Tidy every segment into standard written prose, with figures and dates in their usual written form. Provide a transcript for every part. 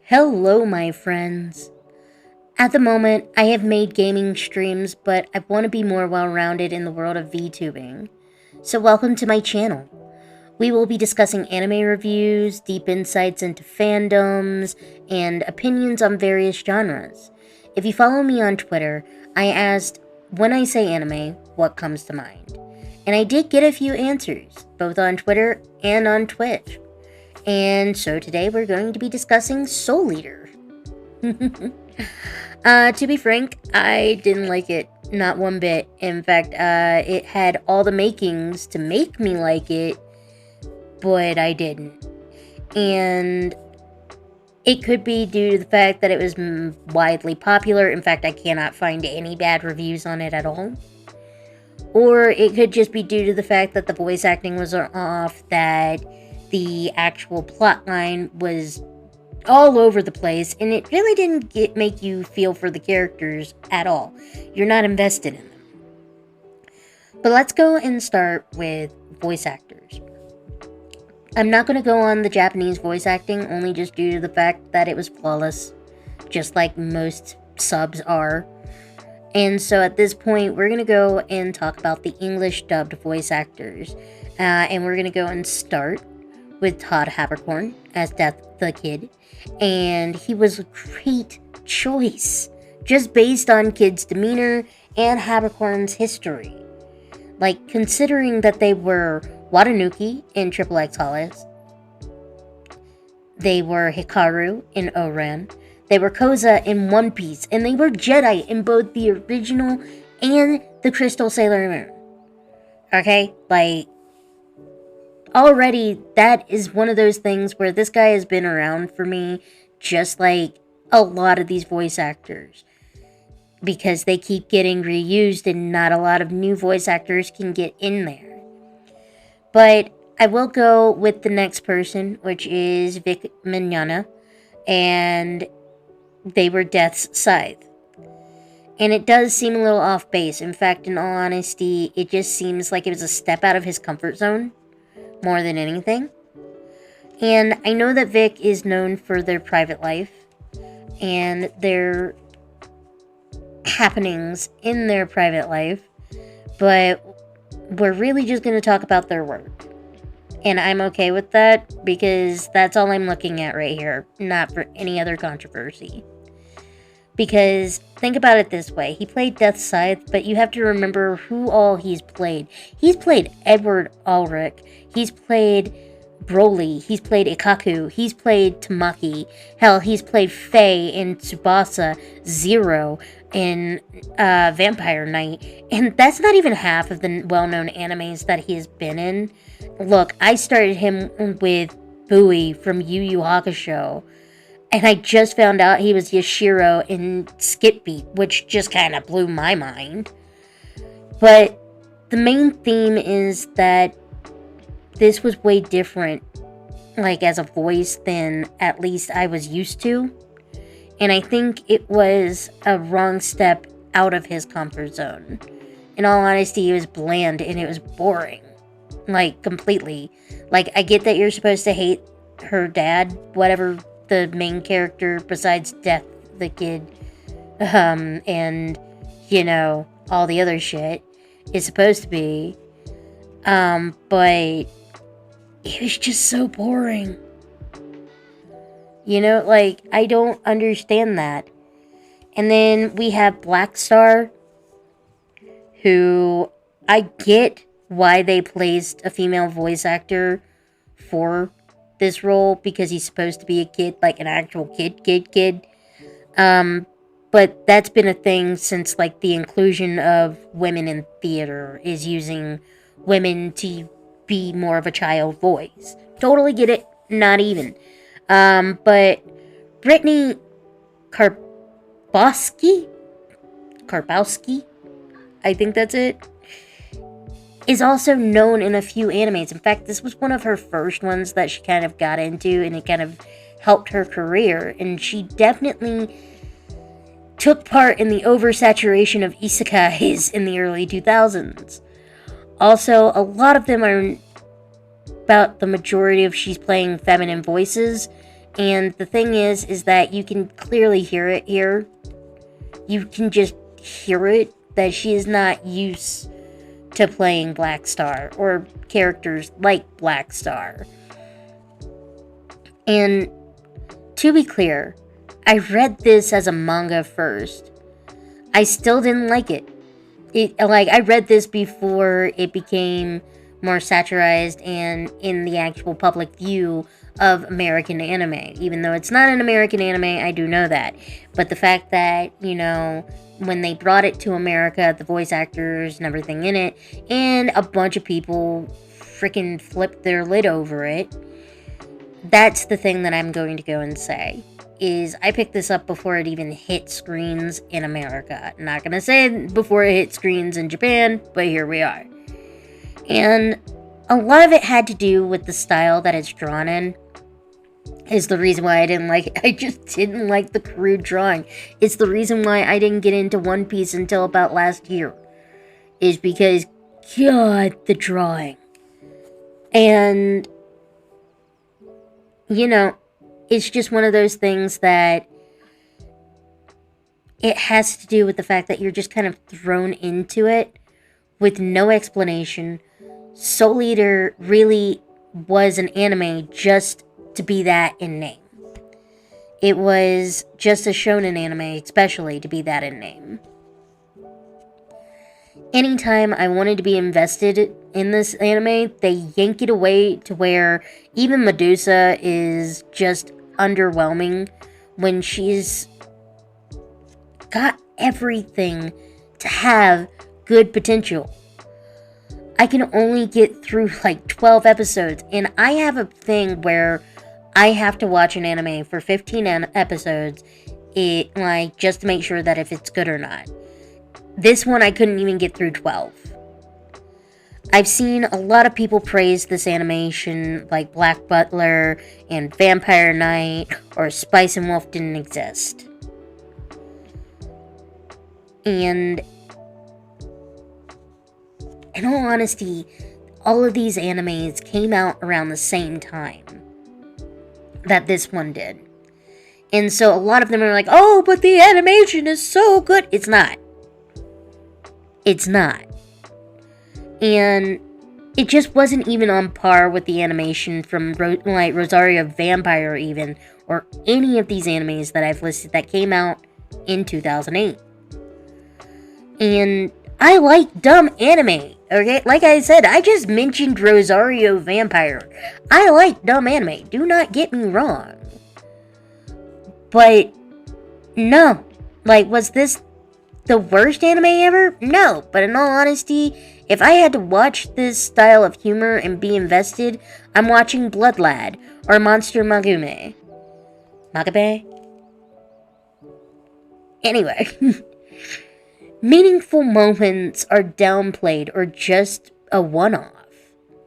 Hello, my friends. At the moment, I have made gaming streams, but I want to be more well-rounded in the world of VTubing. So welcome to my channel. We will be discussing anime reviews, deep insights into fandoms, and opinions on various genres. If you follow me on Twitter, I asked, when I say anime, what comes to mind? And I did get a few answers, both on Twitter and on Twitch. And so today we're going to be discussing Soul Eater. To be frank, I didn't like it, not one bit. In fact, it had all the makings to make me like it, but I didn't. And it could be due to the fact that it was widely popular. In fact, I cannot find any bad reviews on it at all. Or it could just be due to the fact that the voice acting was off, that the actual plotline was all over the place, and it really didn't make you feel for the characters at all. You're not invested in them. But let's go and start with voice actors. I'm not going to go on the Japanese voice acting, only just due to the fact that it was flawless, just like most subs are. And so at this point, we're going to go and talk about the English dubbed voice actors. And we're going to go and start with Todd Haberkorn as Death the Kid, and he was a great choice, just based on Kid's demeanor and Haberkorn's history. Like, considering that they were Watanuki in Triple X Hollis, they were Hikaru in Ouran, they were Koza in One Piece, and they were Jedi in both the original and the Crystal Sailor Moon. Okay? Like, already, that is one of those things where this guy has been around for me, just like a lot of these voice actors. Because they keep getting reused and not a lot of new voice actors can get in there. But I will go with the next person, which is Vic Mignogna, and they were Death's Scythe. And it does seem a little off base. In fact, in all honesty, it just seems like it was a step out of his comfort zone more than anything. And I know that Vic is known for their private life and their happenings in their private life, but we're really just going to talk about their work. And I'm okay with that because that's all I'm looking at right here, not for any other controversy. Because think about it this way, he played Death's Scythe, but you have to remember who all he's played. He's played Edward Ulrich, he's played Broly, he's played Ikaku, he's played Tamaki, hell, he's played Faye in Tsubasa, Zero in Vampire Knight, and that's not even half of the well-known animes that he has been in. Look, I started him with Bowie from Yu Yu Hakusho, and I just found out he was Yashiro in Skip Beat, which just kind of blew my mind. But the main theme is that this was way different, like as a voice, than at least I was used to. And I think it was a wrong step out of his comfort zone. In all honesty, it was bland and it was boring. Like, completely. Like, I get that you're supposed to hate her dad, whatever the main character besides Death the Kid, and, you know, all the other shit is supposed to be, but it was just so boring. You know, like, I don't understand that. And then we have Black Star, who I get why they placed a female voice actor for this role, because he's supposed to be a kid, like an actual kid. But that's been a thing since, like, the inclusion of women in theater is using women to be more of a child voice. Totally get it, not even. But Brittany Karbowski, I think that's it, is also known in a few animes. In fact, this was one of her first ones that she kind of got into, and it kind of helped her career. And she definitely took part in the oversaturation of isekais in the early 2000s. Also, a lot of them are about the majority of she's playing feminine voices, And the thing is that you can clearly hear it here. You can just hear it, that she is not used to playing Black Star or characters like Black Star. And to be clear, I read this as a manga first. I still didn't like it. I read this before it became more satirized and in the actual public view of American anime. Even though it's not an American anime, I do know that. But the fact that, when they brought it to America, the voice actors and everything in it, and a bunch of people freaking flipped their lid over it, that's the thing that I'm going to go and say. Is I picked this up before it even hit screens in America. Not gonna say before it hit screens in Japan, but here we are. And a lot of it had to do with the style that it's drawn in. Is the reason why I didn't like it. I just didn't like the crude drawing. It's the reason why I didn't get into One Piece until about last year. Is because, God, the drawing. And, it's just one of those things that it has to do with the fact that you're just kind of thrown into it with no explanation. Soul Eater really was an anime just to be that in name. It was just a shonen anime, especially to be that in name. Anytime I wanted to be invested in this anime, they yank it away to where even Medusa is just underwhelming when she's got everything to have good potential. I can only get through 12 episodes, and I have a thing where I have to watch an anime for 15 episodes, just to make sure that if it's good or not. This one I couldn't even get through 12. I've seen a lot of people praise this animation, like Black Butler and Vampire Knight, or Spice and Wolf didn't exist. And in all honesty, all of these animes came out around the same time that this one did. And so a lot of them are like, oh, but the animation is so good. It's not. It's not. And it just wasn't even on par with the animation from Rosario Vampire even, or any of these animes that I've listed that came out in 2008. And I like dumb anime, okay? Like I said, I just mentioned Rosario Vampire. I like dumb anime, do not get me wrong. But, no. Was this the worst anime ever? No, but in all honesty, if I had to watch this style of humor and be invested, I'm watching Blood Lad or Monster Magume. Magabe? Anyway. Meaningful moments are downplayed or just a one-off.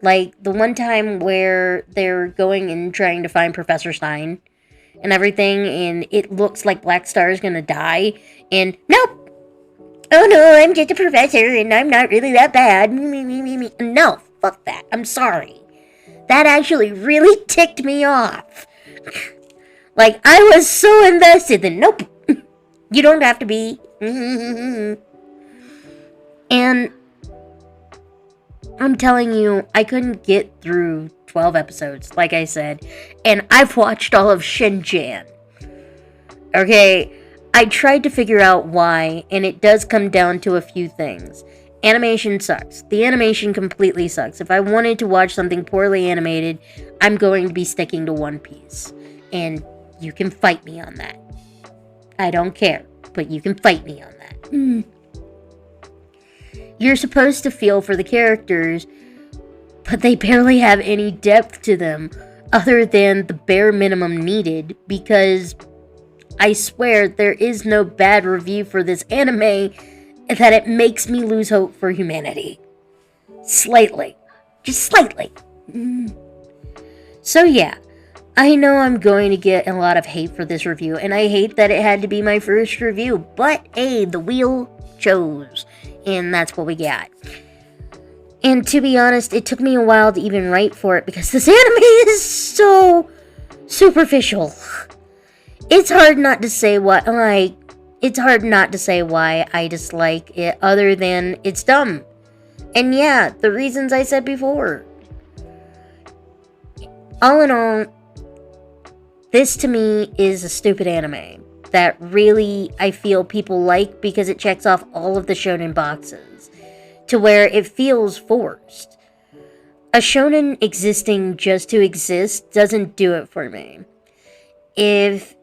Like the one time where they're going and trying to find Professor Stein and everything, and it looks like Black Star is gonna die, and nope! Oh no, I'm just a professor and I'm not really that bad. No, fuck that. I'm sorry. That actually really ticked me off. I was so invested that nope. You don't have to be. And I'm telling you, I couldn't get through 12 episodes, like I said. And I've watched all of Shin-Chan. Okay, I tried to figure out why, and it does come down to a few things. Animation sucks. The animation completely sucks. If I wanted to watch something poorly animated, I'm going to be sticking to One Piece. And you can fight me on that. I don't care, but you can fight me on that. You're supposed to feel for the characters, but they barely have any depth to them other than the bare minimum needed, because I swear there is no bad review for this anime that it makes me lose hope for humanity. Slightly. Just slightly. So yeah, I know I'm going to get a lot of hate for this review, and I hate that it had to be my first review, but hey, the wheel chose, and that's what we got. And to be honest, it took me a while to even write for it, because this anime is so superficial. It's hard not to say it's hard not to say why I dislike it other than it's dumb. And yeah, the reasons I said before. All in all, this to me is a stupid anime that really I feel people like because it checks off all of the shonen boxes to where it feels forced. A shonen existing just to exist doesn't do it for me. If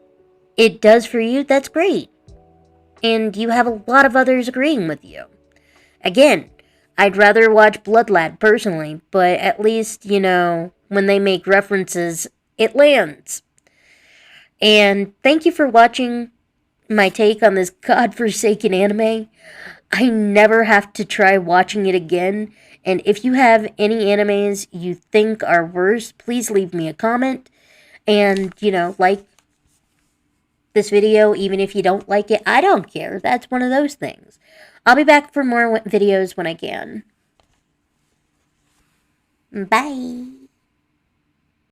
it does for you, that's great. And you have a lot of others agreeing with you. Again, I'd rather watch Blood Lad personally, but at least, when they make references, it lands. And thank you for watching my take on this godforsaken anime. I never have to try watching it again. And if you have any animes you think are worse, please leave me a comment. And, like this video, even if you don't like it, I don't care. That's one of those things. I'll be back for more videos when I can. Bye.